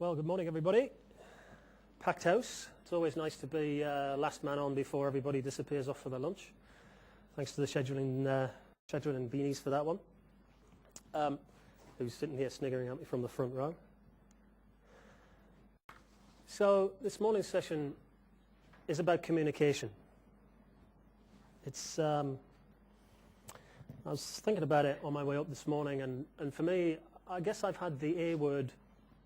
Well, good morning, everybody. Packed house. It's always nice to be last man on before everybody disappears off for their lunch. Thanks to the scheduling beanies for that one. Who's sitting here sniggering at me from the front row. So this morning's session is about communication. It's I was thinking about it on my way up this morning, and for me, I guess I've had the A word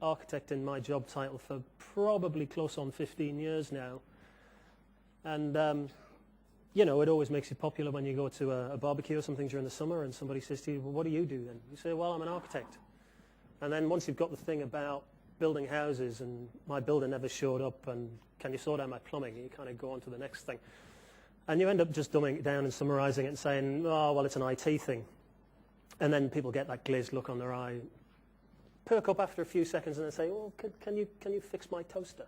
architect in my job title for probably close on 15 years now. And, you know, it always makes you popular when you go to a barbecue or something during the summer and somebody says to you, well, what do you do then? You say, well, I'm an architect. And then once you've got the thing about building houses and my builder never showed up and can you sort out my plumbing, you kind of go on to the next thing. And you end up just dumbing it down and summarizing it and saying, oh, well, it's an IT thing. And then people get that glazed look on their eye, perk up after a few seconds and then say, well, can you fix my toaster?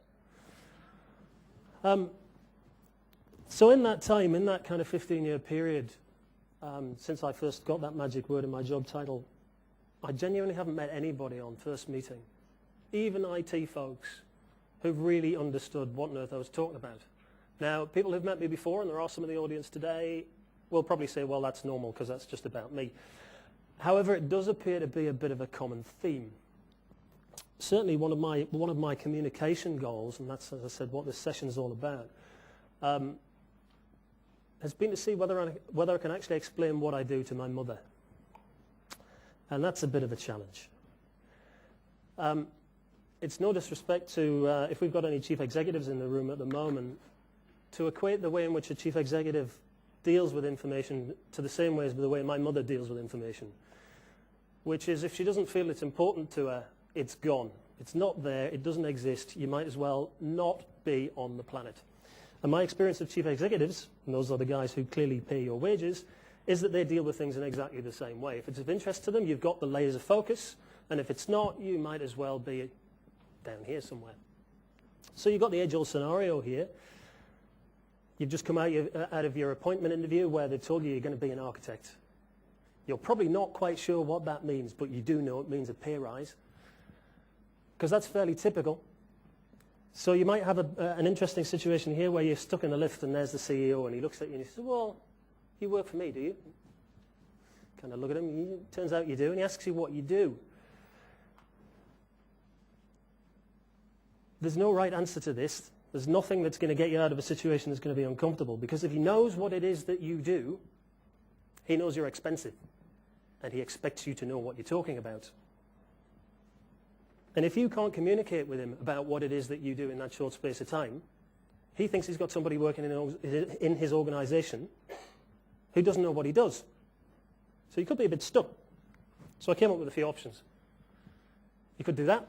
So in that time, in that kind of 15-year period, since I first got that magic word in my job title, I genuinely haven't met anybody on first meeting, even IT folks, who've really understood what on earth I was talking about. Now, people who've met me before, and there are some in the audience today, will probably say, well, that's normal because that's just about me. However, it does appear to be a bit of a common theme. Certainly one of my communication goals, and that's, as I said, what this session is all about, has been to see whether I can actually explain what I do to my mother. And that's a bit of a challenge. It's no disrespect to, if we've got any chief executives in the room at the moment, to equate the way in which a chief executive deals with information to the same way as the way my mother deals with information, which is if she doesn't feel it's important to her, it's gone. It's not there. It doesn't exist. You might as well not be on the planet. And my experience of chief executives, and those are the guys who clearly pay your wages, is that they deal with things in exactly the same way. If it's of interest to them, you've got the layers of focus, and if it's not, you might as well be down here somewhere. So you've got the age-old scenario here. You've just come out of your appointment interview where they told you you're going to be an architect. You're probably not quite sure what that means, but you do know it means a pay rise, because that's fairly typical. So you might have an interesting situation here where you're stuck in the lift and there's the CEO and he looks at you and he says, well, you work for me, do you? Kind of look at him, turns out you do, and he asks you what you do. There's no right answer to this. There's nothing that's going to get you out of a situation that's going to be uncomfortable, because if he knows what it is that you do, he knows you're expensive and he expects you to know what you're talking about. And if you can't communicate with him about what it is that you do in that short space of time, he thinks he's got somebody working in his organization who doesn't know what he does. So you could be a bit stuck. So I came up with a few options. You could do that.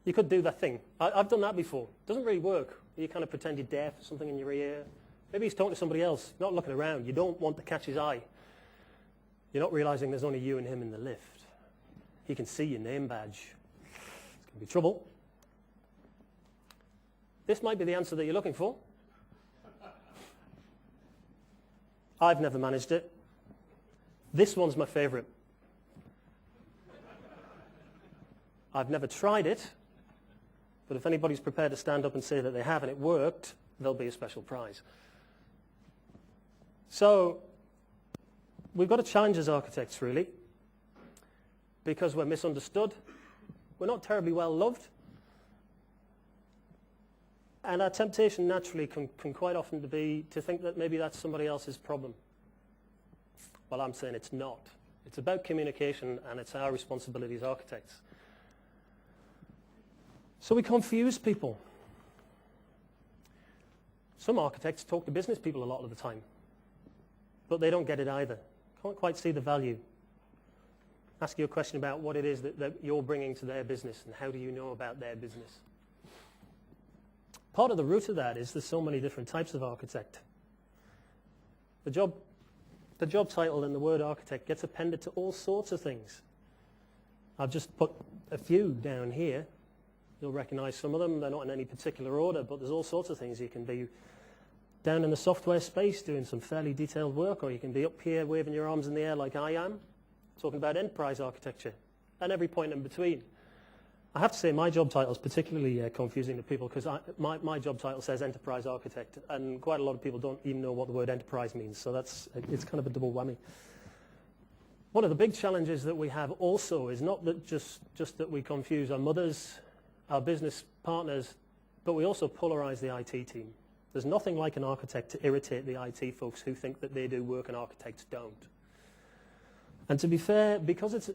You could do that thing. I've done that before. It doesn't really work. You kind of pretend you're deaf, something in your ear. Maybe he's talking to somebody else, not looking around. You don't want to catch his eye. You're not realizing there's only you and him in the lift. He can see your name badge. It's going to be trouble. This might be the answer that you're looking for. I've never managed it. This one's my favorite. I've never tried it, but if anybody's prepared to stand up and say that they have and it worked, there'll be a special prize. So we've got a challenge as architects, really, because we're misunderstood. We're not terribly well loved. And our temptation naturally can quite often be to think that maybe that's somebody else's problem. Well, I'm saying it's not. It's about communication, and it's our responsibility as architects. So we confuse people. Some architects talk to business people a lot of the time, but they don't get it either. Can't quite see the value. Ask you a question about what it is that you're bringing to their business and how do you know about their business. Part of the root of that is there's so many different types of architect. The job title and the word architect gets appended to all sorts of things. I've just put a few down here. You'll recognize some of them. They're not in any particular order, but there's all sorts of things. You can be down in the software space doing some fairly detailed work, or you can be up here waving your arms in the air like I am, talking about enterprise architecture, and every point in between. I have to say my job title is particularly confusing to people because my job title says enterprise architect, and quite a lot of people don't even know what the word enterprise means, so it's kind of a double whammy. One of the big challenges that we have also is not that just that we confuse our mothers, our business partners, but we also polarize the IT team. There's nothing like an architect to irritate the IT folks who think that they do work and architects don't. And to be fair, because it's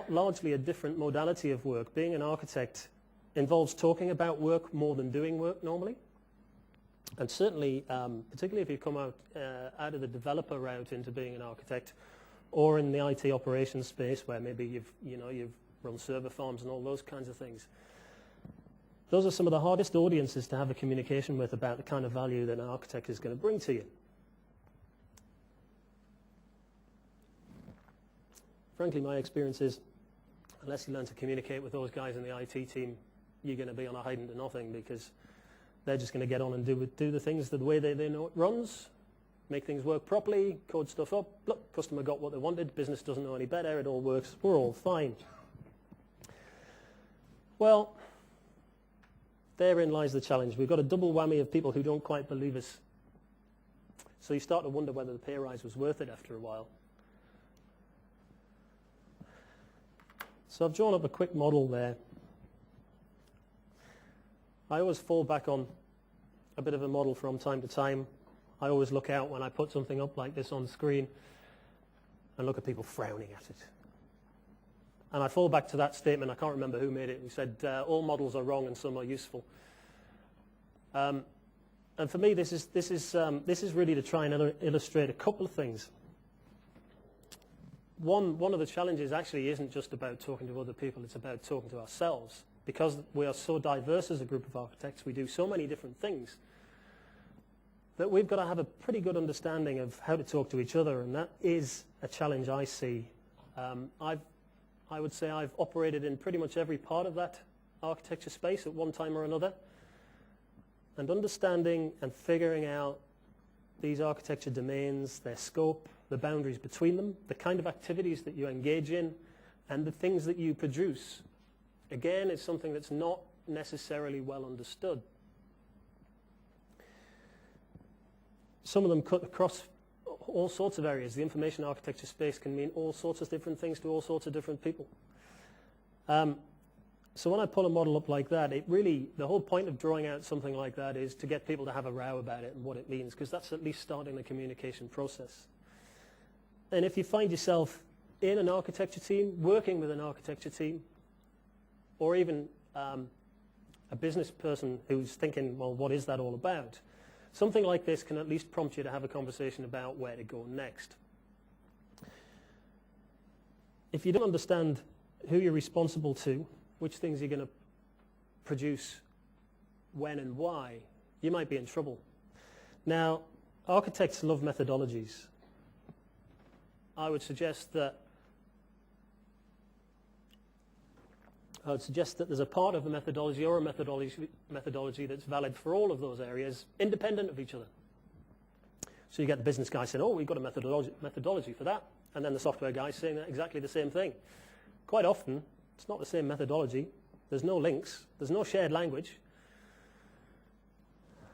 largely a different modality of work, being an architect involves talking about work more than doing work normally. And certainly, particularly if you come out of the developer route into being an architect, or in the IT operations space where maybe you've run server farms and all those kinds of things. Those are some of the hardest audiences to have a communication with about the kind of value that an architect is going to bring to you. Frankly, my experience is, unless you learn to communicate with those guys in the IT team, you're going to be on a hiding to nothing because they're just going to get on and do the things the way they know it runs, make things work properly, code stuff up, look, customer got what they wanted, business doesn't know any better, it all works, we're all fine. Well, therein lies the challenge. We've got a double whammy of people who don't quite believe us. So you start to wonder whether the pay rise was worth it after a while. So I've drawn up a quick model there. I always fall back on a bit of a model from time to time. I always look out when I put something up like this on screen and look at people frowning at it. And I fall back to that statement, I can't remember who made it, who said, all models are wrong and some are useful. And for me, this is really to try and illustrate a couple of things. One of the challenges actually isn't just about talking to other people, it's about talking to ourselves. Because we are so diverse as a group of architects, we do so many different things, that we've got to have a pretty good understanding of how to talk to each other, and that is a challenge I see. I would say I've operated in pretty much every part of that architecture space at one time or another, and understanding and figuring out these architecture domains, their scope, the boundaries between them, the kind of activities that you engage in, and the things that you produce. Again, it's something that's not necessarily well understood. Some of them cut across all sorts of areas. The information architecture space can mean all sorts of different things to all sorts of different people. So when I pull a model up like that, the whole point of drawing out something like that is to get people to have a row about it and what it means, because that's at least starting the communication process. And if you find yourself in an architecture team, working with an architecture team, or even a business person who's thinking, well, what is that all about? Something like this can at least prompt you to have a conversation about where to go next. If you don't understand who you're responsible to, which things you're going to produce, when and why, you might be in trouble. Now, architects love methodologies. I would suggest that there's a part of a methodology or a methodology that's valid for all of those areas, independent of each other. So you get the business guy saying, oh, we've got a methodology for that, and then the software guy saying exactly the same thing. Quite often, it's not the same methodology. There's no links. There's no shared language.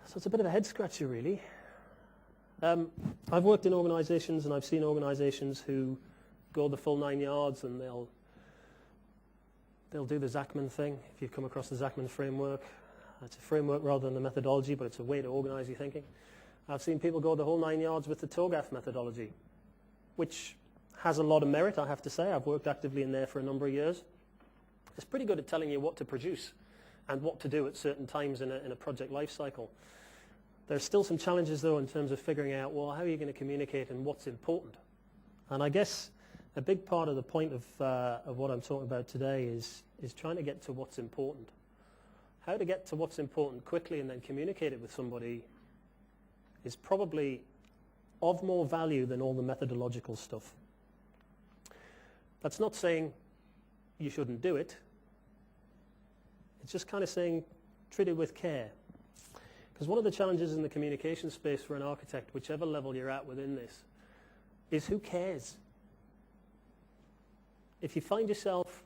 So it's a bit of a head-scratcher, really. I've worked in organizations, and I've seen organizations who go the full 9 yards, and they'll do the Zachman thing. If you've come across the Zachman framework, it's a framework rather than a methodology, but it's a way to organize your thinking. I've seen people go the whole 9 yards with the TOGAF methodology, which has a lot of merit, I have to say. I've worked actively in there for a number of years. It's pretty good at telling you what to produce and what to do at certain times in a project life cycle. There's still some challenges, though, in terms of figuring out, well, how are you going to communicate and what's important? And I guess a big part of the point of what I'm talking about today is trying to get to what's important. How to get to what's important quickly and then communicate it with somebody is probably of more value than all the methodological stuff. That's not saying you shouldn't do it. It's just kind of saying treat it with care. Because one of the challenges in the communication space for an architect, whichever level you're at within this, is who cares? if you find yourself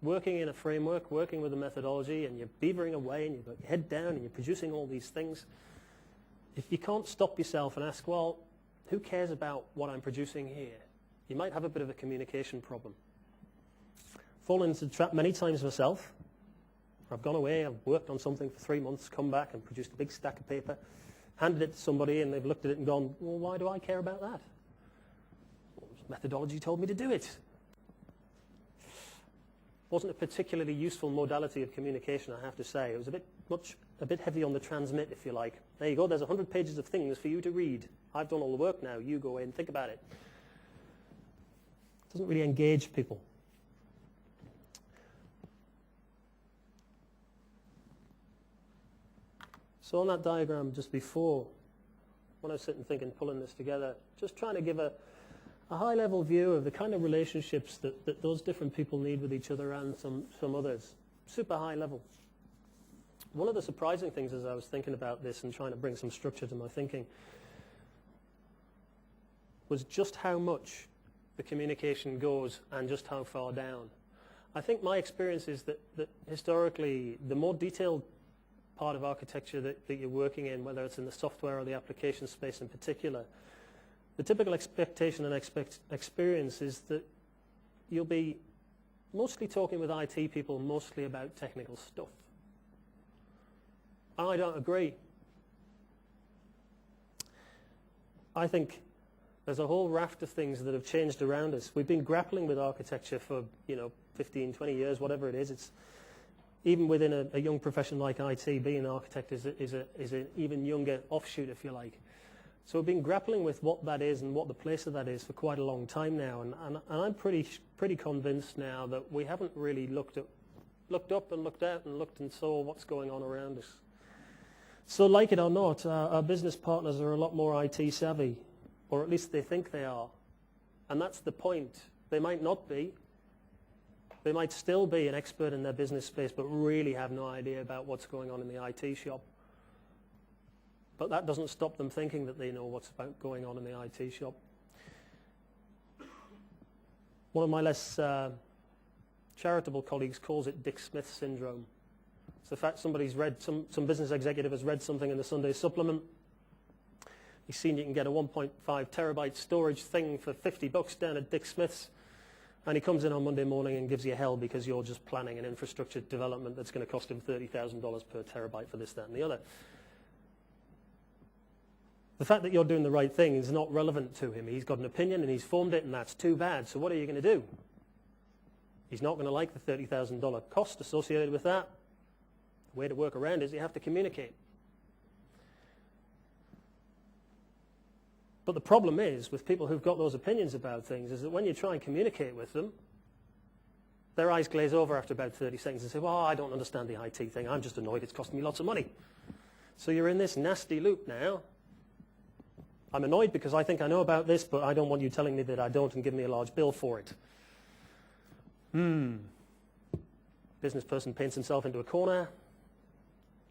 working in a framework, working with a methodology, and you're beavering away and you've got your head down and you're producing all these things, if you can't stop yourself and ask, well, who cares about what I'm producing here? You might have a bit of a communication problem. Fallen into the trap many times myself. I've gone away, I've worked on something for 3 months, come back and produced a big stack of paper, handed it to somebody, and they've looked at it and gone, well, why do I care about that? Well, methodology told me to do it. Wasn't a particularly useful modality of communication, I have to say. It was a bit heavy on the transmit, if you like. There you go, there's 100 pages of things for you to read. I've done all the work now, you go away and think about it. It doesn't really engage people. So on that diagram just before, when I was sitting thinking, pulling this together, just trying to give a high-level view of the kind of relationships that those different people need with each other and some others. Super high level. One of the surprising things as I was thinking about this and trying to bring some structure to my thinking was just how much the communication goes and just how far down. I think my experience is that historically, the more detailed part of architecture that you're working in, whether it's in the software or the application space in particular, the typical expectation and experience is that you'll be mostly talking with IT people mostly about technical stuff. I don't agree. I think there's a whole raft of things that have changed around us. We've been grappling with architecture for 15, 20 years, whatever it is. It's even within a young profession like IT, being an architect is an even younger offshoot, if you like. So we've been grappling with what that is and what the place of that is for quite a long time now, and I'm pretty convinced now that we haven't really looked up and looked out and looked and saw what's going on around us. So like it or not, our business partners are a lot more IT savvy, or at least they think they are, and that's the point. They might not be. They might still be an expert in their business space, but really have no idea about what's going on in the IT shop. But that doesn't stop them thinking that they know what's going on in the IT shop. One of my less charitable colleagues calls it Dick Smith syndrome. It's the fact somebody's read, some business executive has read something in the Sunday supplement. He's seen you can get a 1.5 terabyte storage thing for $50 down at Dick Smith's. And he comes in on Monday morning and gives you hell because you're just planning an infrastructure development that's going to cost him $30,000 per terabyte for this, that, and the other. The fact that you're doing the right thing is not relevant to him. He's got an opinion and he's formed it, and that's too bad. So what are you going to do? He's not going to like the $30,000 cost associated with that. The way to work around it is you have to communicate. But the problem is, with people who've got those opinions about things, is that when you try and communicate with them, their eyes glaze over after about 30 seconds and say, well, I don't understand the IT thing. I'm just annoyed. It's costing me lots of money. So you're in this nasty loop now. I'm annoyed because I think I know about this, but I don't want you telling me that I don't and give me a large bill for it. Business person paints himself into a corner.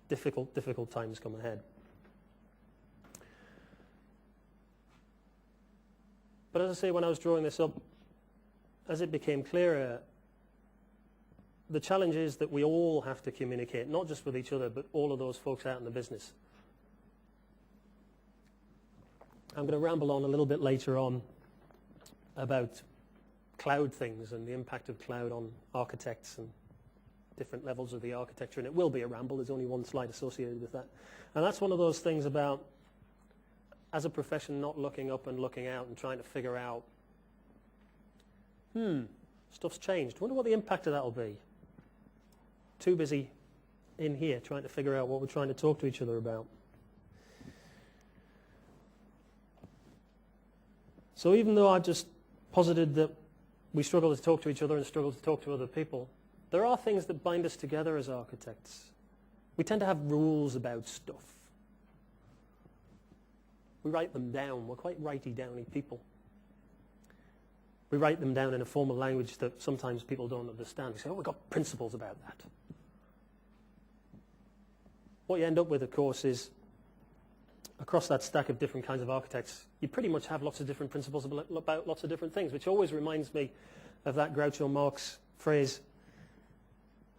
Difficult times come ahead. But as I say, when I was drawing this up, as it became clearer, the challenge is that we all have to communicate, not just with each other, but all of those folks out in the business. I'm going to ramble on a little bit later on about cloud things and the impact of cloud on architects and different levels of the architecture, and it will be a ramble. There's only one slide associated with that. And that's one of those things about, as a profession, not looking up and looking out and trying to figure out, stuff's changed. Wonder what the impact of that will be. Too busy in here trying to figure out what we're trying to talk to each other about. So even though I've just posited that we struggle to talk to each other and struggle to talk to other people, there are things that bind us together as architects. We tend to have rules about stuff. We write them down. We're quite righty-downy people. We write them down in a formal language that sometimes people don't understand. We say, oh, we've got principles about that. What you end up with, of course, is across that stack of different kinds of architects, you pretty much have lots of different principles about lots of different things, which always reminds me of that Groucho Marx phrase.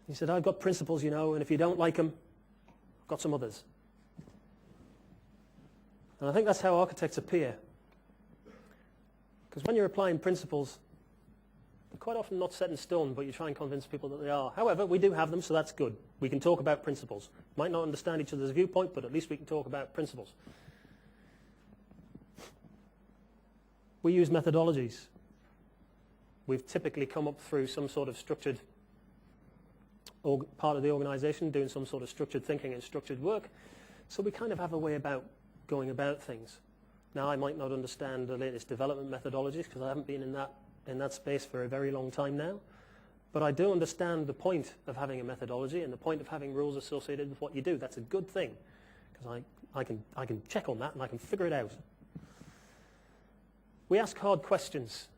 He said, I've got principles, you know, and if you don't like them, I've got some others. And I think that's how architects appear. Because when you're applying principles, they're quite often not set in stone, but you try and convince people that they are. However, we do have them, so that's good. We can talk about principles. Might not understand each other's viewpoint, but at least we can talk about principles. We use methodologies. We've typically come up through some sort of structured part of the organization, doing some sort of structured thinking and structured work. So we kind of have a way about going about things. Now, I might not understand the latest development methodologies because I haven't been in that space for a very long time now. But I do understand the point of having a methodology and the point of having rules associated with what you do. That's a good thing because I can check on that and I can figure it out. We ask hard questions.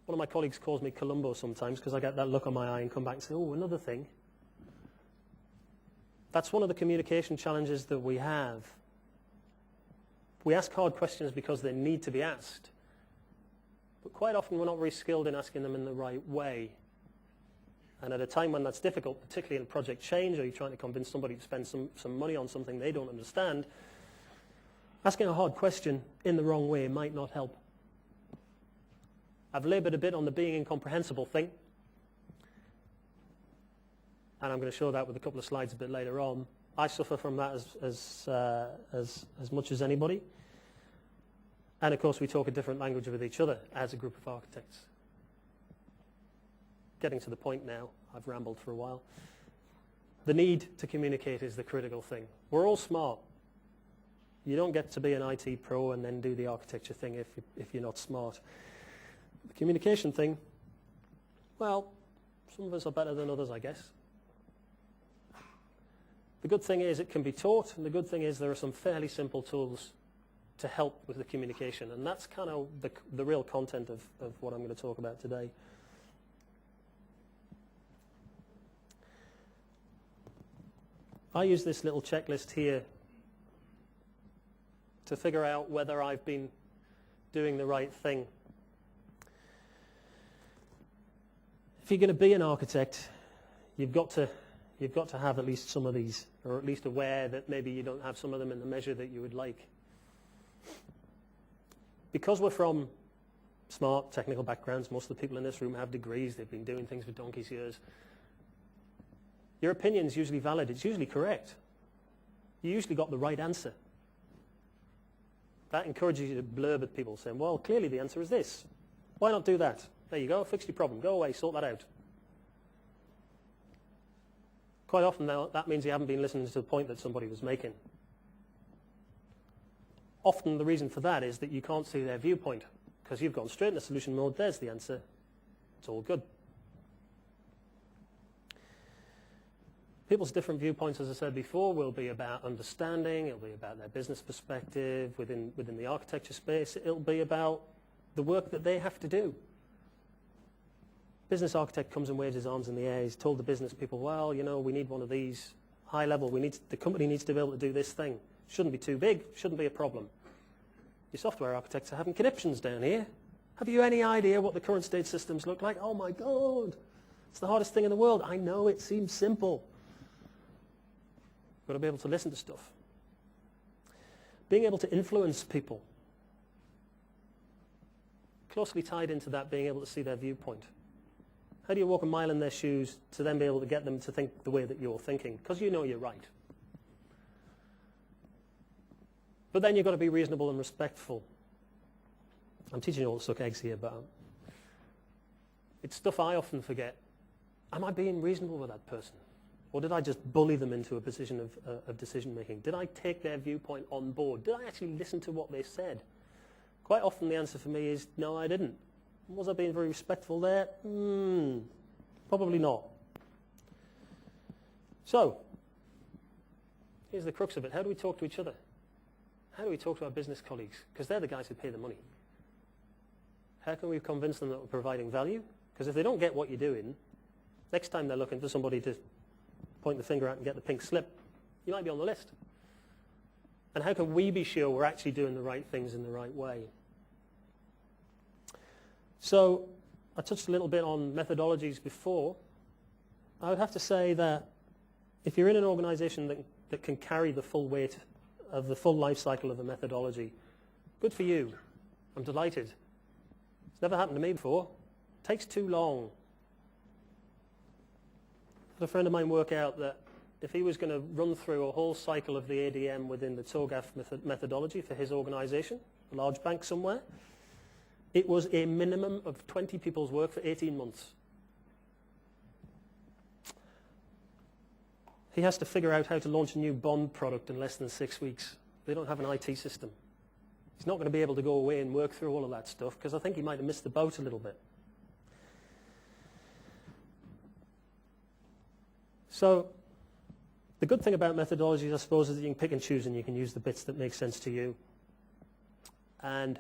One of my colleagues calls me Columbo sometimes because I get that look on my eye and come back and say, oh, another thing. That's one of the communication challenges that we have. We ask hard questions because they need to be asked. But quite often we're not very skilled in asking them in the right way. And at a time when that's difficult, particularly in project change, or you're trying to convince somebody to spend some money on something they don't understand, asking a hard question in the wrong way might not help. I've labored a bit on the being incomprehensible thing. And I'm going to show that with a couple of slides a bit later on. I suffer from that as much as anybody. And of course we talk a different language with each other as a group of architects. Getting to the point now, I've rambled for a while. The need to communicate is the critical thing. We're all smart. You don't get to be an IT pro and then do the architecture thing if you're not smart. The communication thing, well, some of us are better than others, I guess. The good thing is it can be taught, and the good thing is there are some fairly simple tools to help with the communication, and that's kind of the real content of what I'm going to talk about today. I use this little checklist here to figure out whether I've been doing the right thing. If you're going to be an architect, you've got to have at least some of these, or at least aware that maybe you don't have some of them in the measure that you would like. Because we're from smart technical backgrounds, most of the people in this room have degrees, they've been doing things for donkey's years. Your opinion's usually valid, it's usually correct. You usually got the right answer. That encourages you to blurb at people saying, well, clearly the answer is this. Why not do that? There you go, fix your problem, go away, sort that out. Quite often that means you haven't been listening to the point that somebody was making. Often the reason for that is that you can't see their viewpoint because you've gone straight into solution mode, there's the answer, it's all good. People's different viewpoints, as I said before, will be about understanding, it'll be about their business perspective within the architecture space, it'll be about the work that they have to do. Business architect comes and waves his arms in the air, he's told the business people, well, you know, we need one of these, high level, the company needs to be able to do this thing. Shouldn't be too big, shouldn't be a problem. Your software architects are having conniptions down here. Have you any idea what the current state systems look like? Oh my God, it's the hardest thing in the world. I know it seems simple. You've got to be able to listen to stuff. Being able to influence people. Closely tied into that, being able to see their viewpoint. How do you walk a mile in their shoes to then be able to get them to think the way that you're thinking? Because you know you're right. But then you've got to be reasonable and respectful. I'm teaching you all to suck eggs here, but it's stuff I often forget. Am I being reasonable with that person? Or did I just bully them into a position of decision making? Did I take their viewpoint on board? Did I actually listen to what they said? Quite often the answer for me is, no, I didn't. Was I being very respectful there? Probably not. So, here's the crux of it. How do we talk to each other? How do we talk to our business colleagues? Because they're the guys who pay the money. How can we convince them that we're providing value? Because if they don't get what you're doing, next time they're looking for somebody to point the finger at and get the pink slip, you might be on the list. And how can we be sure we're actually doing the right things in the right way? So I touched a little bit on methodologies before. I would have to say that if you're in an organization that can carry the full weight of the full life cycle of a methodology, good for you. I'm delighted. It's never happened to me before. It takes too long. I had a friend of mine work out that if he was going to run through a whole cycle of the ADM within the TOGAF methodology for his organization, a large bank somewhere, it was a minimum of 20 people's work for 18 months. He has to figure out how to launch a new bond product in less than 6 weeks. They don't have an IT system. He's not going to be able to go away and work through all of that stuff because I think he might have missed the boat a little bit. So the good thing about methodologies, I suppose, is that you can pick and choose and you can use the bits that make sense to you. And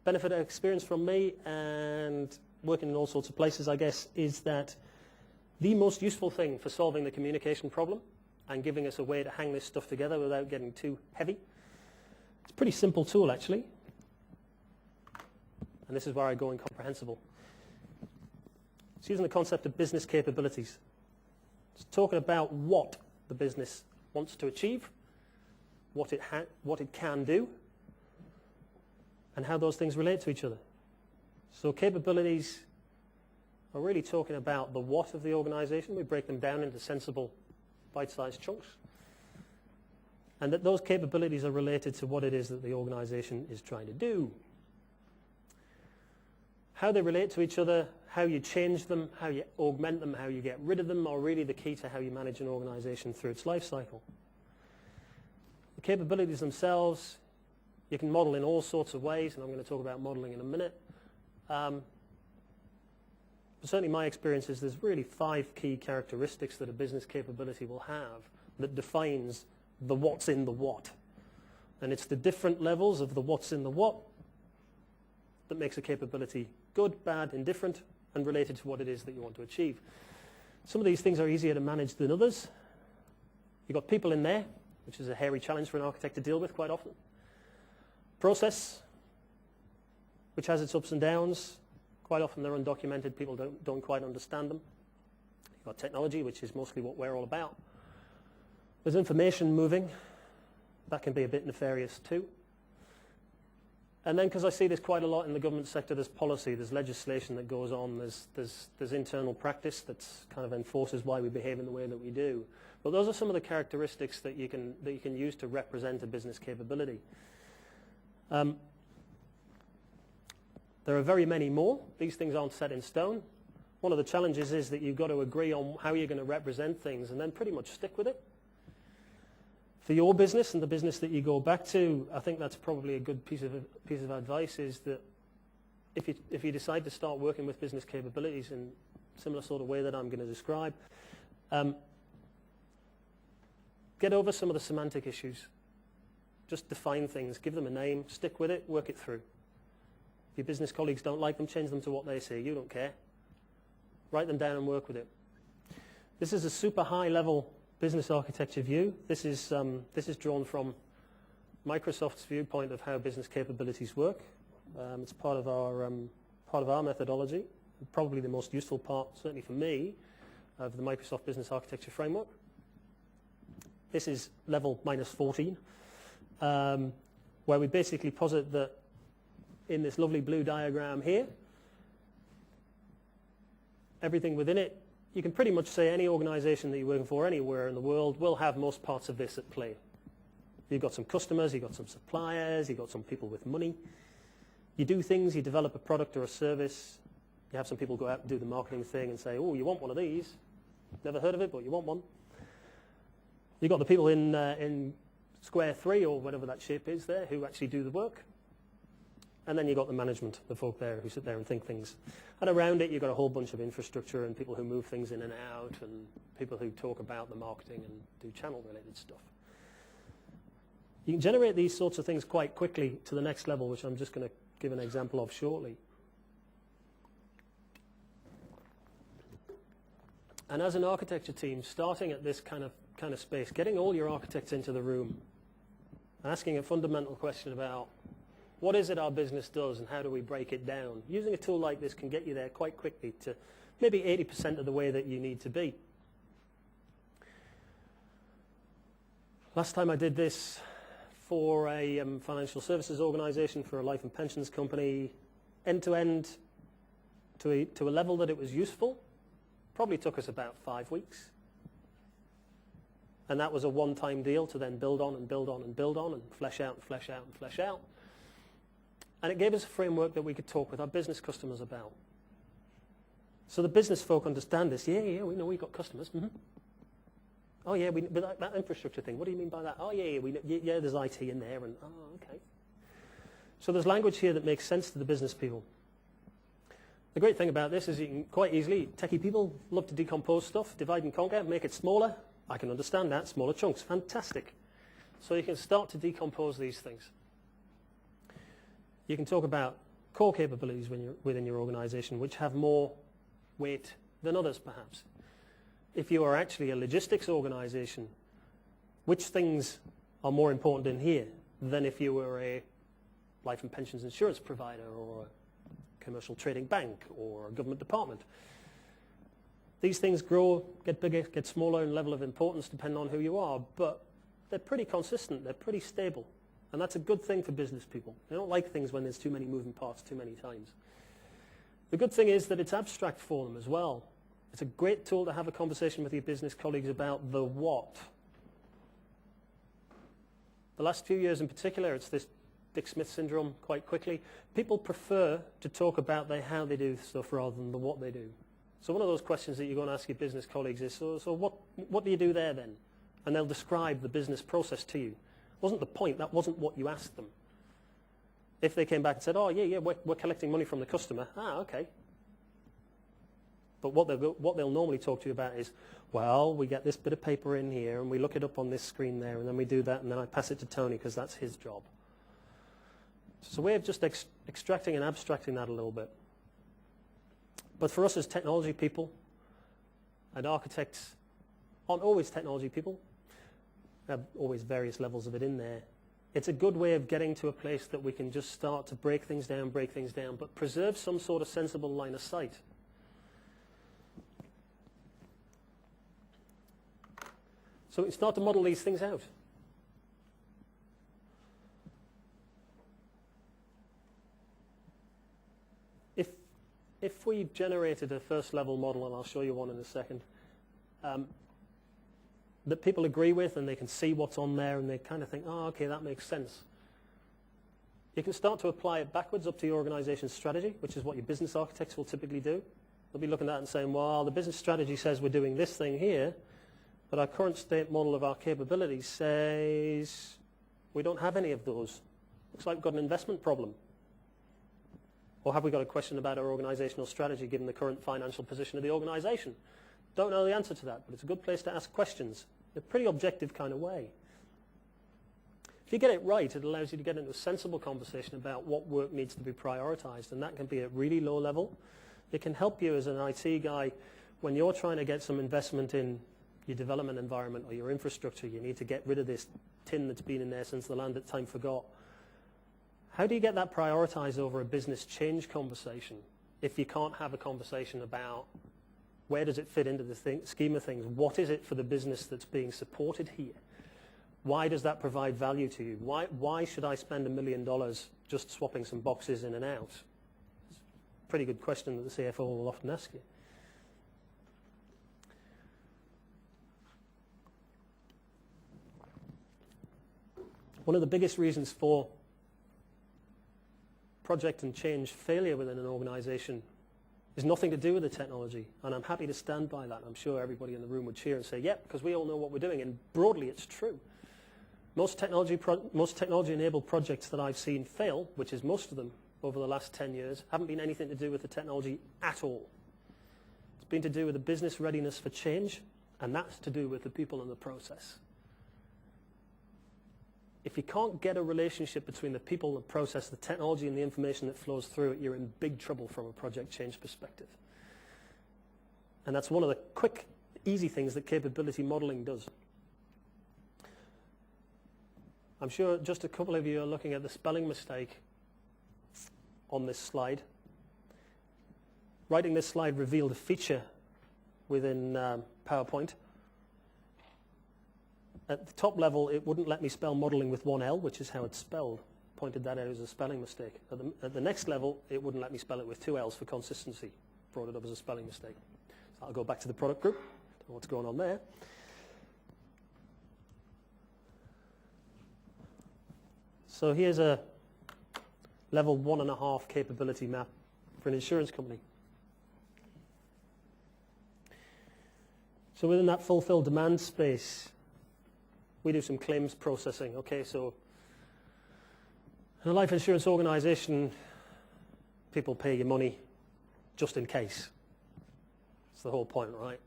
benefit of experience from me and working in all sorts of places, I guess, is that the most useful thing for solving the communication problem and giving us a way to hang this stuff together without getting too heavy, it's a pretty simple tool, actually. And this is where I go incomprehensible. It's using the concept of business capabilities. It's talking about what the business wants to achieve, what it can do, and how those things relate to each other. So capabilities are really talking about the what of the organization. We break them down into sensible, bite-sized chunks. And that those capabilities are related to what it is that the organization is trying to do. How they relate to each other, how you change them, how you augment them, how you get rid of them, are really the key to how you manage an organization through its life cycle. The capabilities themselves, you can model in all sorts of ways, and I'm going to talk about modeling in a minute. But certainly my experience is there's really 5 key characteristics that a business capability will have that defines the what's in the what. And it's the different levels of the what's in the what that makes a capability good, bad, indifferent, and related to what it is that you want to achieve. Some of these things are easier to manage than others. You've got people in there, which is a hairy challenge for an architect to deal with quite often. Process, which has its ups and downs. Quite often they're undocumented, people don't quite understand them. You've got technology, which is mostly what we're all about. There's information moving. That can be a bit nefarious too. And then, because I see this quite a lot in the government sector, there's policy, there's legislation that goes on, there's internal practice that kind of enforces why we behave in the way that we do. But those are some of the characteristics that you can use to represent a business capability. There are very many more. These things aren't set in stone. One of the challenges is that you've got to agree on how you're going to represent things and then pretty much stick with it. For your business and the business that you go back to, I think that's probably a good piece of advice, is that if you decide to start working with business capabilities in a similar sort of way that I'm going to describe, get over some of the semantic issues. Just define things, give them a name, stick with it, work it through. If your business colleagues don't like them, change them to what they say. You don't care. Write them down and work with it. This is a super high-level business architecture view. This is drawn from Microsoft's viewpoint of how business capabilities work. It's part of our methodology, probably the most useful part, certainly for me, of the Microsoft Business Architecture Framework. This is level -14, where we basically posit that in this lovely blue diagram here, everything within it, you can pretty much say any organization that you're working for anywhere in the world will have most parts of this at play. You've got some customers, you've got some suppliers, you've got some people with money. You do things, you develop a product or a service, you have some people go out and do the marketing thing and say, oh, you want one of these? Never heard of it, but you want one. You've got the people in square 3 or whatever that shape is there who actually do the work. And then you've got the management, the folk there who sit there and think things. And around it, you've got a whole bunch of infrastructure and people who move things in and out and people who talk about the marketing and do channel-related stuff. You can generate these sorts of things quite quickly to the next level, which I'm just going to give an example of shortly. And as an architecture team, starting at this kind of space, getting all your architects into the room, asking a fundamental question about What is it our business does and how do we break it down? Using a tool like this can get you there quite quickly to maybe 80% of the way that you need to be. Last time I did this for a financial services organization, for a life and pensions company, end-to-end to a level that it was useful, probably took us about 5 weeks. And that was a one-time deal to then build on and build on and build on and flesh out and flesh out and flesh out. And it gave us a framework that we could talk with our business customers about. So the business folk understand this. Yeah, we know we've got customers. Mm-hmm. Oh yeah, but that infrastructure thing, what do you mean by that? Oh yeah, there's IT in there, and oh, okay. So there's language here that makes sense to the business people. The great thing about this is you can quite easily, techie people love to decompose stuff, divide and conquer, make it smaller. I can understand that, smaller chunks, fantastic. So you can start to decompose these things. You can talk about core capabilities within your organization, which have more weight than others perhaps. If you are actually a logistics organization, which things are more important in here than if you were a life and pensions insurance provider or a commercial trading bank or a government department? These things grow, get bigger, get smaller in level of importance depending on who you are, but they're pretty consistent, they're pretty stable. And that's a good thing for business people. They don't like things when there's too many moving parts too many times. The good thing is that it's abstract for them as well. It's a great tool to have a conversation with your business colleagues about the what. The last few years in particular, it's this Dick Smith syndrome quite quickly. People prefer to talk about how they do stuff rather than the what they do. So one of those questions that you're going to ask your business colleagues is, so what do you do there then? And they'll describe the business process to you. Wasn't the point, that wasn't what you asked them. If they came back and said, oh yeah, we're collecting money from the customer, okay. But what they'll normally talk to you about is, well, we get this bit of paper in here and we look it up on this screen there and then we do that and then I pass it to Tony because that's his job. So it's a way of just extracting and abstracting that a little bit. But for us as technology people, and architects aren't always technology people, have always various levels of it in there. It's a good way of getting to a place that we can just start to break things down, but preserve some sort of sensible line of sight. So we start to model these things out. If we generated a first level model, and I'll show you one in a second, that people agree with and they can see what's on there and they kind of think, oh, okay, that makes sense. You can start to apply it backwards up to your organization's strategy, which is what your business architects will typically do. They'll be looking at it and saying, well, the business strategy says we're doing this thing here, but our current state model of our capabilities says we don't have any of those. Looks like we've got an investment problem. Or have we got a question about our organizational strategy given the current financial position of the organization? Don't know the answer to that, but it's a good place to ask questions in a pretty objective kind of way. If you get it right, it allows you to get into a sensible conversation about what work needs to be prioritized, and that can be at really low level. It can help you as an IT guy when you're trying to get some investment in your development environment or your infrastructure. You need to get rid of this tin that's been in there since the land that time forgot. How do you get that prioritized over a business change conversation if you can't have a conversation about where does it fit into the scheme of things? What is it for the business that's being supported here? Why does that provide value to you? Why should I spend $1 million just swapping some boxes in and out? It's a pretty good question that the CFO will often ask you. One of the biggest reasons for project and change failure within an organization is nothing to do with the technology, and I'm happy to stand by that. I'm sure everybody in the room would cheer and say, yep, because we all know what we're doing, and broadly it's true. Most technology-enabled projects that I've seen fail, which is most of them over the last 10 years, haven't been anything to do with the technology at all. It's been to do with the business readiness for change, and that's to do with the people and the process. If you can't get a relationship between the people, the process, the technology, and the information that flows through it, you're in big trouble from a project change perspective. And that's one of the quick, easy things that capability modeling does. I'm sure just a couple of you are looking at the spelling mistake on this slide. Writing this slide revealed a feature within PowerPoint. At the top level, it wouldn't let me spell modeling with one L, which is how it's spelled. Pointed that out as a spelling mistake. At the next level, it wouldn't let me spell it with two L's for consistency. Brought it up as a spelling mistake. So I'll go back to the product group. Don't know what's going on there. So here's a level 1.5 capability map for an insurance company. So within that fulfilled demand space, we do some claims processing. Okay, so in a life insurance organization, people pay you money just in case. That's the whole point, right?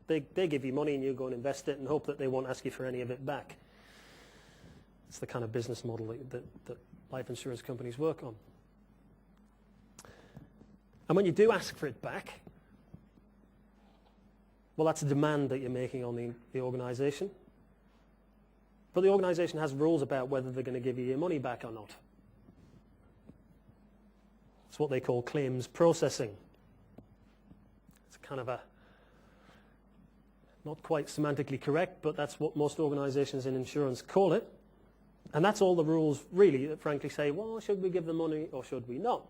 They give you money and you go and invest it and hope that they won't ask you for any of it back. It's the kind of business model that life insurance companies work on. And when you do ask for it back, well, that's a demand that you're making on the organization. But the organization has rules about whether they're going to give you your money back or not. It's what they call claims processing. It's kind of not quite semantically correct, but that's what most organizations in insurance call it. And that's all the rules, really, that frankly say, well, should we give the money or should we not?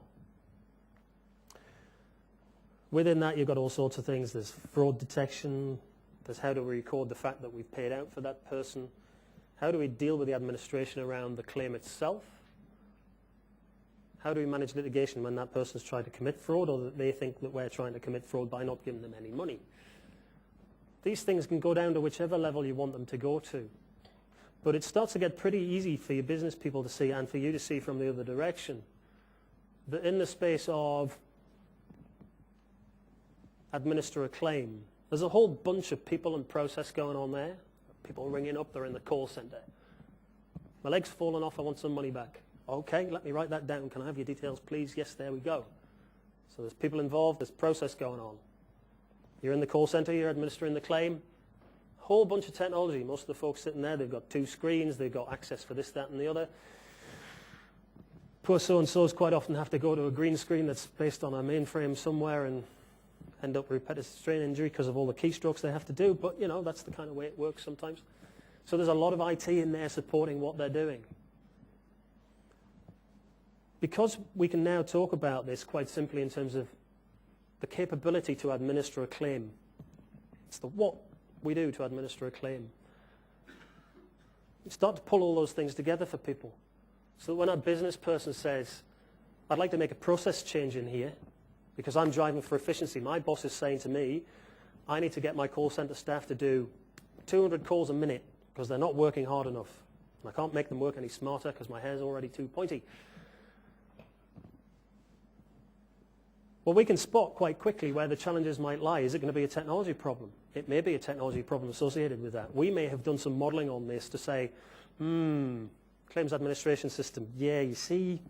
Within that, you've got all sorts of things. There's fraud detection. There's how do we record the fact that we've paid out for that person. How do we deal with the administration around the claim itself? How do we manage litigation when that person's tried to commit fraud or that they think that we're trying to commit fraud by not giving them any money? These things can go down to whichever level you want them to go to. But it starts to get pretty easy for your business people to see and for you to see from the other direction that in the space of administer a claim, there's a whole bunch of people and process going on there. People ringing up, they're in the call center. My leg's fallen off, I want some money back. Okay, let me write that down. Can I have your details, please? Yes, there we go. So there's people involved, there's process going on. You're in the call center, you're administering the claim. Whole bunch of technology. Most of the folks sitting there, they've got two screens, they've got access for this, that, and the other. Poor so-and-sos quite often have to go to a green screen that's based on a mainframe somewhere and end up with repetitive strain injury because of all the keystrokes they have to do. But, you know, that's the kind of way it works sometimes. So there's a lot of IT in there supporting what they're doing. Because we can now talk about this quite simply in terms of the capability to administer a claim. It's the what we do to administer a claim. You start to pull all those things together for people. So that when a business person says, I'd like to make a process change in here because I'm driving for efficiency. My boss is saying to me, I need to get my call center staff to do 200 calls a minute because they're not working hard enough. And I can't make them work any smarter because my hair's already too pointy. Well, we can spot quite quickly where the challenges might lie. Is it going to be a technology problem? It may be a technology problem associated with that. We may have done some modeling on this to say, claims administration system, yeah, you see,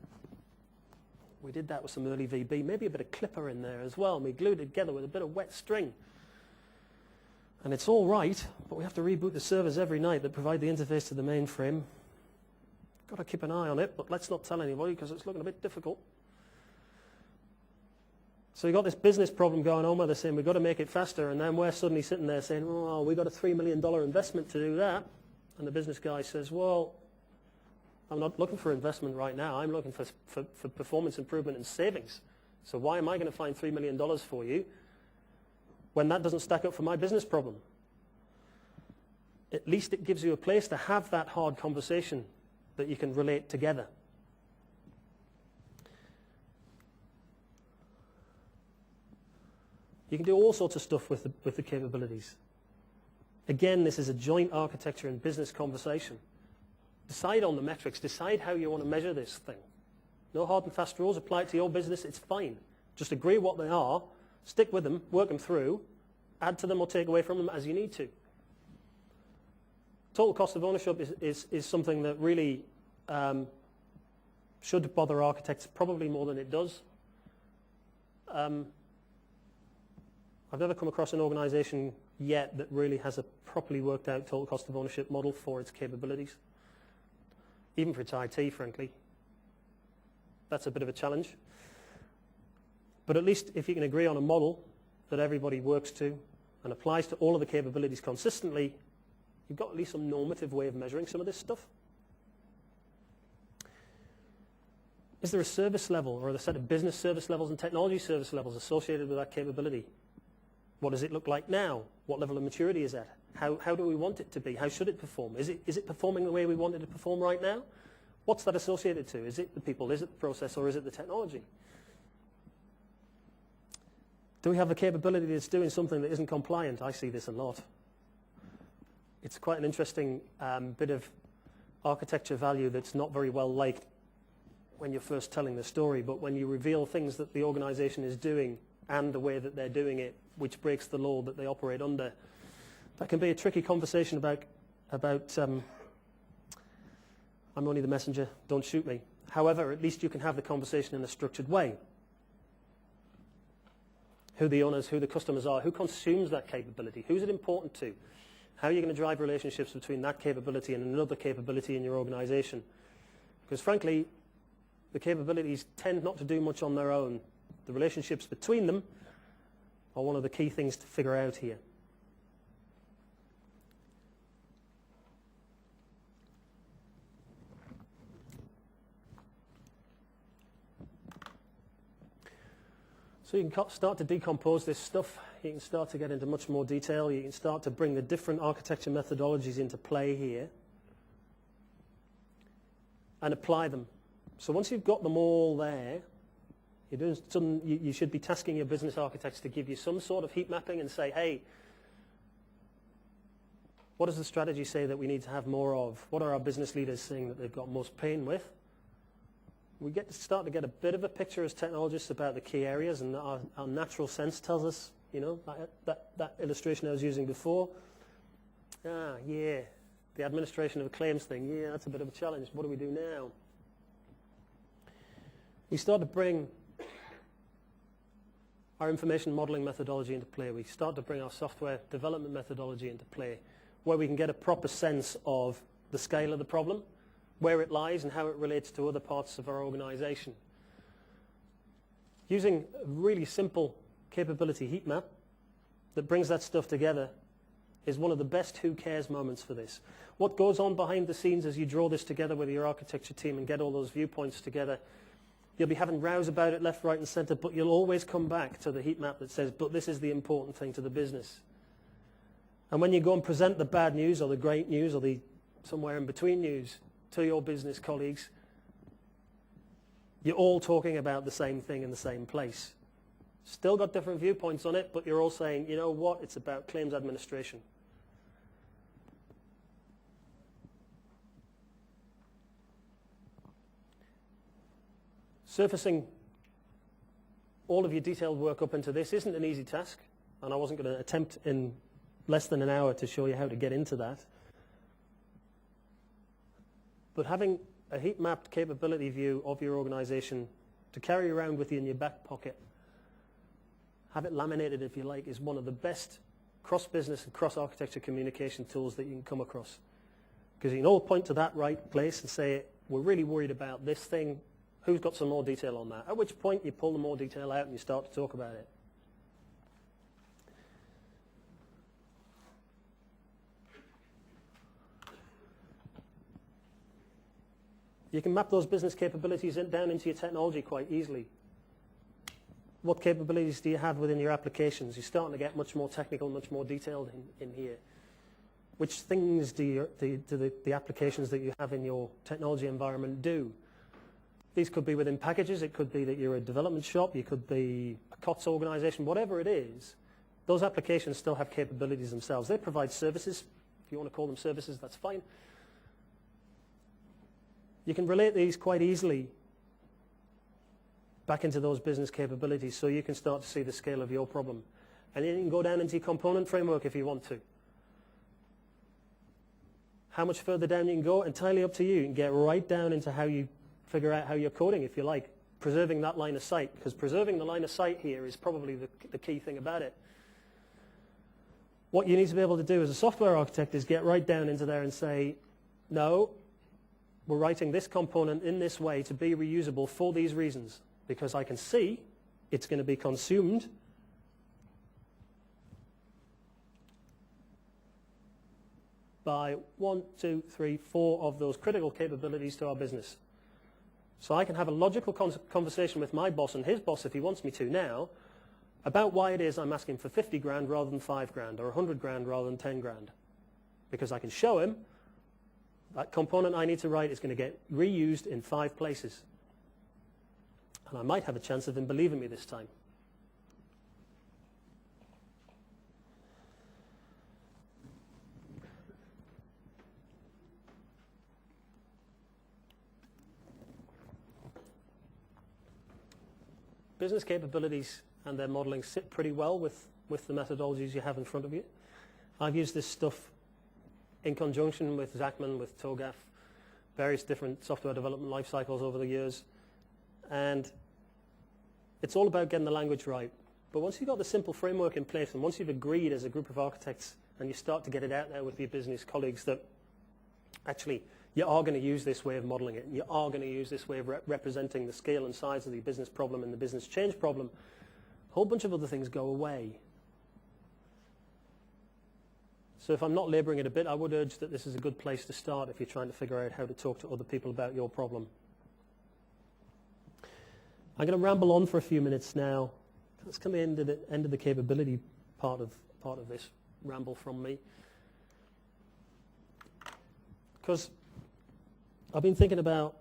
we did that with some early VB, maybe a bit of clipper in there as well, and we glued it together with a bit of wet string. And it's all right, but we have to reboot the servers every night that provide the interface to the mainframe. Got to keep an eye on it, but let's not tell anybody because it's looking a bit difficult. So you've got this business problem going on where they're saying we've got to make it faster, and then we're suddenly sitting there saying, oh, we've got a $3 million investment to do that. And the business guy says, well, I'm not looking for investment right now. I'm looking for performance improvement and savings. So why am I going to find $3 million for you when that doesn't stack up for my business problem? At least it gives you a place to have that hard conversation that you can relate together. You can do all sorts of stuff with the capabilities. Again, this is a joint architecture and business conversation. Decide on the metrics. Decide how you want to measure this thing. No hard and fast rules apply to your business. It's fine. Just agree what they are, stick with them, work them through, add to them or take away from them as you need to. Total cost of ownership is something that really should bother architects probably more than it does. I've never come across an organization yet that really has a properly worked out total cost of ownership model for its capabilities. Even for its IT, frankly. That's a bit of a challenge. But at least if you can agree on a model that everybody works to and applies to all of the capabilities consistently, you've got at least some normative way of measuring some of this stuff. Is there a service level or a set of business service levels and technology service levels associated with that capability? What does it look like now? What level of maturity is that? How do we want it to be? How should it perform? Is it performing the way we want it to perform right now? What's that associated to? Is it the people? Is it the process? Or is it the technology? Do we have a capability that's doing something that isn't compliant? I see this a lot. It's quite an interesting bit of architecture value that's not very well liked when you're first telling the story, but when you reveal things that the organization is doing and the way that they're doing it, which breaks the law that they operate under, that can be a tricky conversation about I'm only the messenger, don't shoot me. However, at least you can have the conversation in a structured way. Who the owners, who the customers are, who consumes that capability, who's it important to, how are you going to drive relationships between that capability and another capability in your organization? Because frankly, the capabilities tend not to do much on their own. The relationships between them are one of the key things to figure out here. So you can start to decompose this stuff. You can start to get into much more detail. You can start to bring the different architecture methodologies into play here and apply them. So once you've got them all there, you should be tasking your business architects to give you some sort of heat mapping and say, hey, what does the strategy say that we need to have more of? What are our business leaders saying that they've got most pain with? We start to get a bit of a picture as technologists about the key areas, and our natural sense tells us, you know, that illustration I was using before. Yeah, the administration of a claims thing, yeah, that's a bit of a challenge. What do we do now? We start to bring our information modeling methodology into play. We start to bring our software development methodology into play, where we can get a proper sense of the scale of the problem, where it lies, and how it relates to other parts of our organization. Using a really simple capability heat map that brings that stuff together is one of the best who cares moments for this. What goes on behind the scenes as you draw this together with your architecture team and get all those viewpoints together, you'll be having rows about it left, right, and center, but you'll always come back to the heat map that says, but this is the important thing to the business. And when you go and present the bad news or the great news or the somewhere in between news to your business colleagues, you're all talking about the same thing in the same place. Still got different viewpoints on it, but you're all saying, you know what, it's about claims administration. Surfacing all of your detailed work up into this isn't an easy task, and I wasn't going to attempt in less than an hour to show you how to get into that. But having a heat-mapped capability view of your organization to carry around with you in your back pocket, have it laminated if you like, is one of the best cross-business and cross-architecture communication tools that you can come across. Because you can all point to that right place and say, we're really worried about this thing. Who's got some more detail on that? At which point you pull the more detail out and you start to talk about it. You can map those business capabilities down into your technology quite easily. What capabilities do you have within your applications? You're starting to get much more technical, much more detailed in here. Which things do the applications that you have in your technology environment do? These could be within packages. It could be that you're a development shop. You could be a COTS organization. Whatever it is, those applications still have capabilities themselves. They provide services. If you want to call them services, that's fine. You can relate these quite easily back into those business capabilities so you can start to see the scale of your problem. And then you can go down into your component framework if you want to. How much further down you can go, entirely up to you. You can get right down into how you figure out how you're coding, if you like, preserving that line of sight, because preserving the line of sight here is probably the key thing about it. What you need to be able to do as a software architect is get right down into there and say, no, we're writing this component in this way to be reusable for these reasons, because I can see it's going to be consumed by 1, 2, 3, 4 of those critical capabilities to our business. So I can have a logical conversation with my boss and his boss, if he wants me to now, about why it is I'm asking for 50 grand rather than 5 grand, or 100 grand rather than 10 grand. Because I can show him that component I need to write is going to get reused in 5 places. And I might have a chance of him believing me this time. Business capabilities and their modeling sit pretty well with the methodologies you have in front of you. I've used this stuff in conjunction with Zachman, with TOGAF, various different software development life cycles over the years. And it's all about getting the language right. But once you've got the simple framework in place, and once you've agreed as a group of architects, and you start to get it out there with your business colleagues that actually you are going to use this way of modeling it, and you are going to use this way of representing the scale and size of the business problem and the business change problem, a whole bunch of other things go away. So if I'm not laboring it a bit, I would urge that this is a good place to start if you're trying to figure out how to talk to other people about your problem. I'm going to ramble on for a few minutes now. Let's come into the end of the capability part of this ramble from me. Because I've been thinking about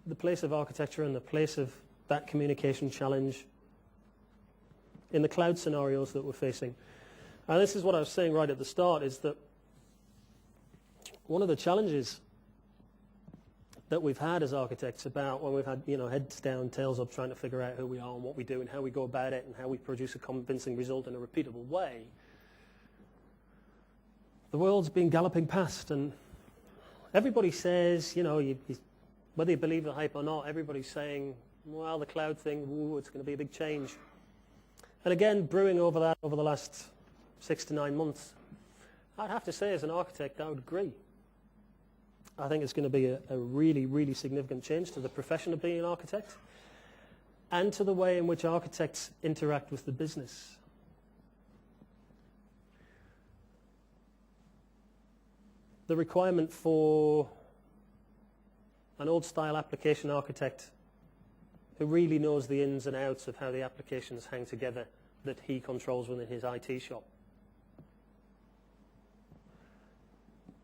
the place of architecture and the place of that communication challenge in the cloud scenarios that we're facing. And this is what I was saying right at the start, is that one of the challenges that we've had as architects about when we've had, heads down, tails up, trying to figure out who we are and what we do and how we go about it and how we produce a convincing result in a repeatable way. The world's been galloping past, and everybody says, whether you believe the hype or not, everybody's saying, well, the cloud thing, ooh, it's going to be a big change. And again, brewing over that over the last 6 to 9 months, I'd have to say as an architect, I would agree. I think it's going to be a really, really significant change to the profession of being an architect and to the way in which architects interact with the business. The requirement for an old-style application architect who really knows the ins and outs of how the applications hang together that he controls within his IT shop.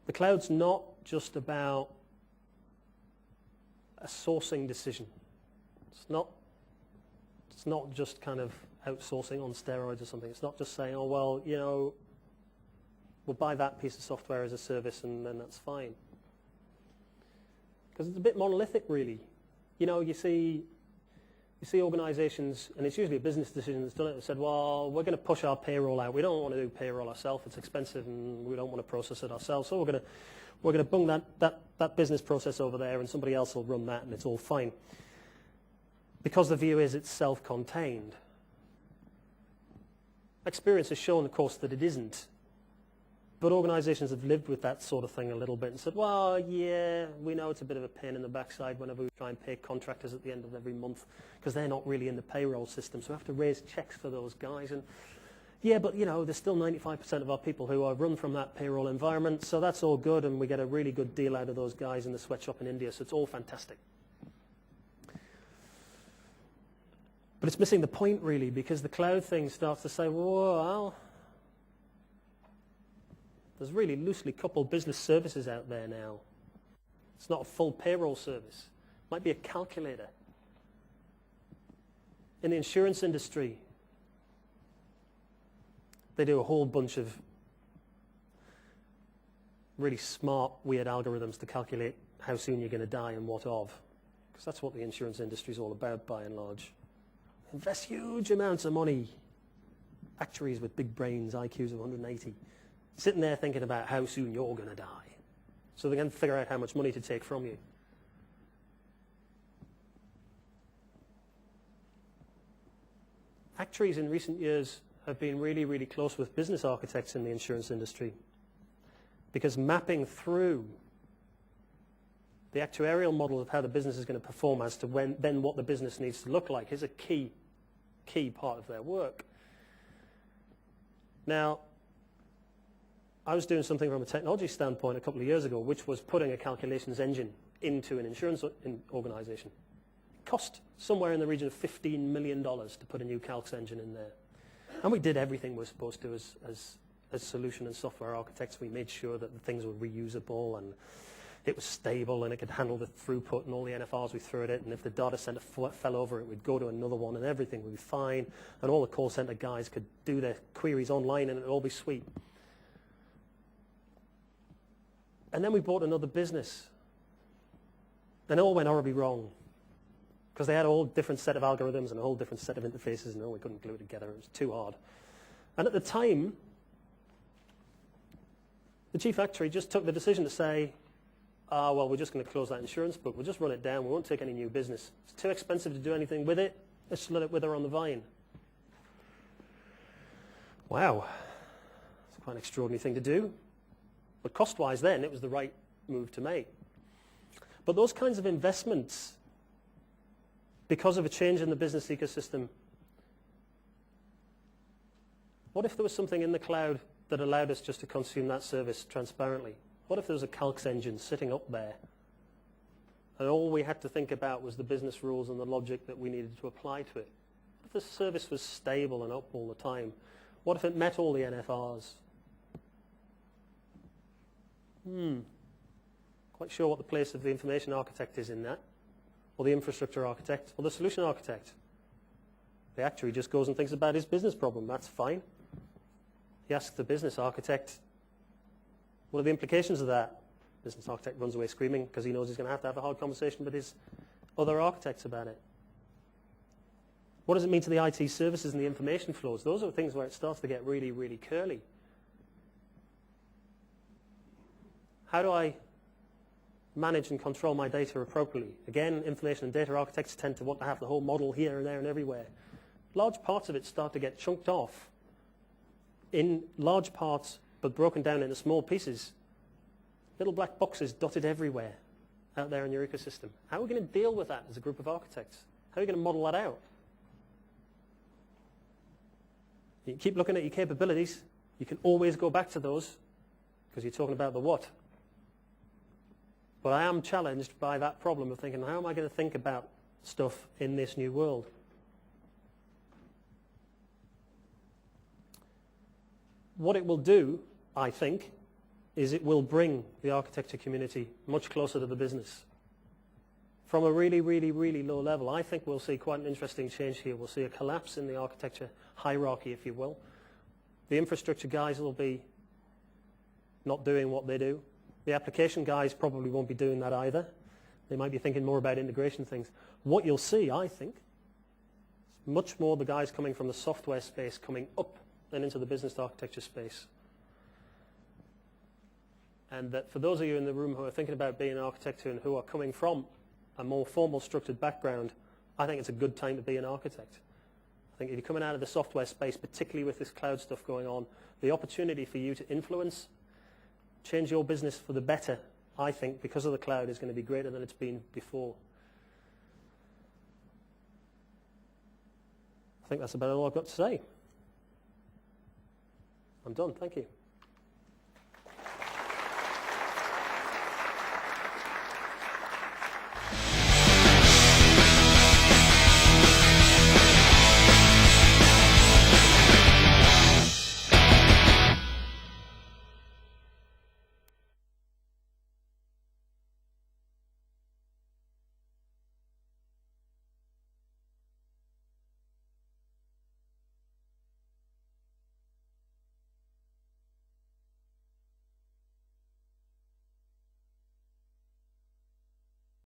The cloud's not just about a sourcing decision. It's not just kind of outsourcing on steroids or something. It's not just saying, oh, well, we'll buy that piece of software as a service and then that's fine. Because it's a bit monolithic, really. You see organizations, and it's usually a business decision that's done it, that said, well, we're going to push our payroll out. We don't want to do payroll ourselves. It's expensive and we don't want to process it ourselves. So we're going to bung that business process over there and somebody else will run that and it's all fine. Because the view is it's self-contained. Experience has shown, of course, that it isn't. But organizations have lived with that sort of thing a little bit and said, well, yeah, we know it's a bit of a pain in the backside whenever we try and pay contractors at the end of every month because they're not really in the payroll system, so we have to raise checks for those guys. And yeah, but there's still 95% of our people who are run from that payroll environment, so that's all good, and we get a really good deal out of those guys in the sweatshop in India, so it's all fantastic. But it's missing the point, really, because the cloud thing starts to say, well, there's really loosely coupled business services out there now. It's not a full payroll service. It might be a calculator. In the insurance industry, they do a whole bunch of really smart, weird algorithms to calculate how soon you're going to die and what of. Because that's what the insurance industry is all about, by and large. Invest huge amounts of money. Actuaries with big brains, IQs of 180. Sitting there thinking about how soon you're going to die. So they can figure out how much money to take from you. Actuaries in recent years have been really, really close with business architects in the insurance industry because mapping through the actuarial model of how the business is going to perform as to then what the business needs to look like is a key key part of their work. Now, I was doing something from a technology standpoint a couple of years ago, which was putting a calculations engine into an insurance organization. It cost somewhere in the region of $15 million to put a new calcs engine in there. And we did everything we're supposed to as solution and software architects. We made sure that the things were reusable and it was stable and it could handle the throughput and all the NFRs we threw at it. And if the data center fell over, it would go to another one and everything would be fine. And all the call center guys could do their queries online and it would all be sweet. And then we bought another business. And it all went horribly wrong. Because they had a whole different set of algorithms and a whole different set of interfaces and we couldn't glue it together. It was too hard. And at the time, the chief actuary just took the decision to say, well, we're just going to close that insurance book. We'll just run it down. We won't take any new business. It's too expensive to do anything with it. Let's just let it wither on the vine. Wow. It's quite an extraordinary thing to do. But cost-wise then, it was the right move to make. But those kinds of investments, because of a change in the business ecosystem, what if there was something in the cloud that allowed us just to consume that service transparently? What if there was a calcs engine sitting up there and all we had to think about was the business rules and the logic that we needed to apply to it? What if the service was stable and up all the time? What if it met all the NFRs? Quite sure what the place of the information architect is in that, or the infrastructure architect, or the solution architect. The actuary just goes and thinks about his business problem. That's fine. He asks the business architect, what are the implications of that? Business architect runs away screaming because he knows he's going to have a hard conversation with his other architects about it. What does it mean to the IT services and the information flows? Those are the things where it starts to get really, really curly. How do I manage and control my data appropriately? Again, information and data architects tend to want to have the whole model here and there and everywhere. Large parts of it start to get chunked off in large parts but broken down into small pieces. Little black boxes dotted everywhere out there in your ecosystem. How are we going to deal with that as a group of architects? How are we going to model that out? You keep looking at your capabilities. You can always go back to those because you're talking about the what. But I am challenged by that problem of thinking, how am I going to think about stuff in this new world? What it will do, I think, is it will bring the architecture community much closer to the business. From a really, really, really low level, I think we'll see quite an interesting change here. We'll see a collapse in the architecture hierarchy, if you will. The infrastructure guys will be not doing what they do. The application guys probably won't be doing that either. They might be thinking more about integration things. What you'll see, I think, is much more the guys coming from the software space coming up and into the business architecture space. And that for those of you in the room who are thinking about being an architect and who are coming from a more formal structured background, I think it's a good time to be an architect. I think if you're coming out of the software space, particularly with this cloud stuff going on, the opportunity for you to influence, change your business for the better, I think, because of the cloud is going to be greater than it's been before. I think that's about all I've got to say. I'm done. Thank you.